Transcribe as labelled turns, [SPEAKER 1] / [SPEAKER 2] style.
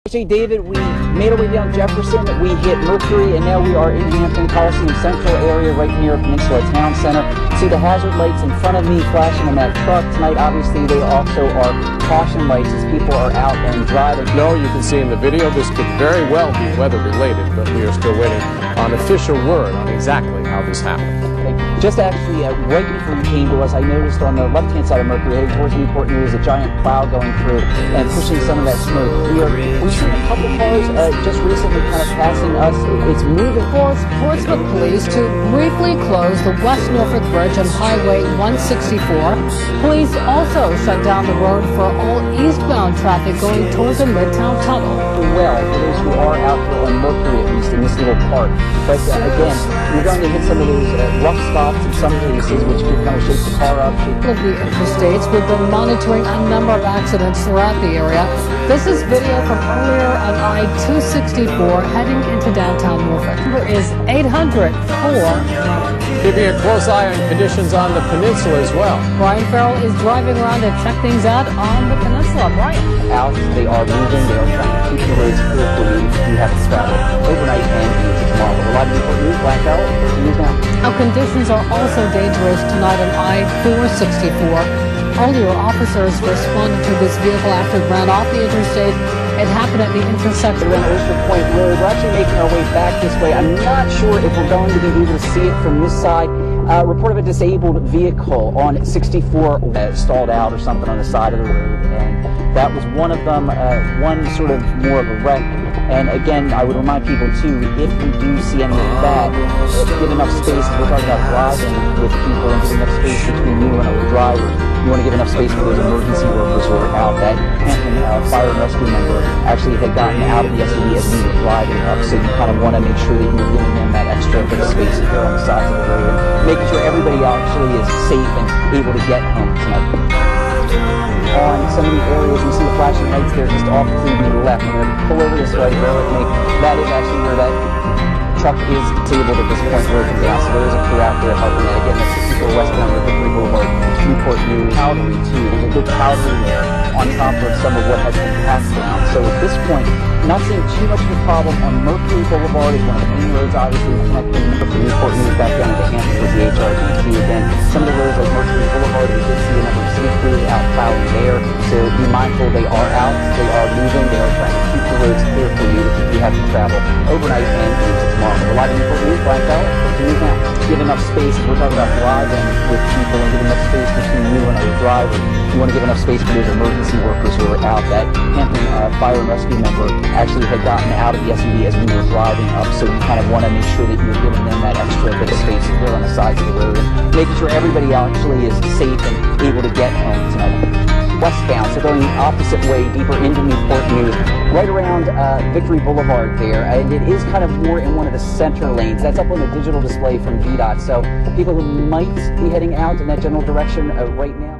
[SPEAKER 1] Actually, David, we made our way down Jefferson, we hit Mercury, and now we are in Hampton Coliseum Central area right near Peninsula Town Center. See the hazard lights in front of me flashing in that truck tonight. Obviously, they also are caution lights as people are out and driving.
[SPEAKER 2] No, you can see in the video this could very well be weather related, but we are still waiting on official word on exactly how this happened.
[SPEAKER 1] Just actually, right before you came to us, I noticed on the left-hand side of Mercury, heading towards Newport News, a giant plow going through and pushing some of that smoke clear. We've seen a couple cars just recently kind of passing us. It's moving.
[SPEAKER 3] Portsmouth Police to briefly close the West Norfolk Bridge on Highway 164. Police also shut down the road for all eastbound traffic going towards the Midtown Tunnel.
[SPEAKER 1] Well, for those who are out here on Mercury, at least in this little part. But again, we're going to hit some of those rough spots in some places, which could kind of shake the car up.
[SPEAKER 3] Of the interstates, we've been monitoring a number of accidents throughout the area. This is video from earlier on I-264 heading into downtown Norfolk. Number is 800-4.
[SPEAKER 2] Keeping a close eye on conditions on the peninsula as well.
[SPEAKER 3] Brian Farrell is driving around to check things out on the peninsula. Brian.
[SPEAKER 1] Out, they are moving, they are trying to keep the roads clear for you if you have to travel overnight and into tomorrow. A lot of Newport News, Black Belt, news now.
[SPEAKER 3] Now, conditions are also dangerous tonight on I-464. Earlier, officers responded to this vehicle after it ran off the interstate. It happened at the intersection.
[SPEAKER 1] We're on Oyster Point Road. We're actually making our way back this way. I'm not sure if we're going to be able to see it from this side. Report of a disabled vehicle on 64 stalled out or something on the side of the road, and that was one of them. One sort of more of a wreck. And again, I would remind people too, if we do see any of that, give enough space. We're talking about driving with people and giving enough space between you and other drivers. You want to give enough space for those emergency workers who are out. That Hampton fire and rescue member actually had gotten out of the SUV as we were driving up, so you kind of want to make sure that you're giving them that extra bit of space if they're on the sides of the road, and making sure everybody actually is safe and able to get home tonight. On some of the areas, you see the flashing lights there just off to the left. I'm going to pull over this way, bear with me. That is actually where that truck is disabled at this point where it comes down. So there is a crew out there helping it. Again, that's 64 westbound with Victory Boulevard, Newport News, Powdery too. There's a good powdery there on top of some of what has been passed down. So at this point, not seeing too much of a problem on Mercury Boulevard is one of the main roads, obviously, connecting from Newport News back down to Hampton with the HRDT. Again, some of the roads like Mercury Boulevard, we did see a number of city crews out plowing there. So be mindful, they are out, they are moving, they are trying to keep the roads clear for you if you have to travel overnight and into tomorrow. We're live in Newport News, Black Belt, continue now. Give enough space, we're talking about driving with people and give enough space between you and other drivers. You want to give enough space for those emergency workers who are out. That Hampton fire and rescue member actually had gotten out of the SUV as we were driving up, so you kind of want to make sure that you're giving them that extra bit of space if they're on the sides of the road, and making sure everybody actually is safe and able to get home tonight. Westbound, so going the opposite way, deeper into Newport News, right around Victory Boulevard there, and it is kind of more in one of the center lanes. That's up on the digital display from VDOT, so people who might be heading out in that general direction right now.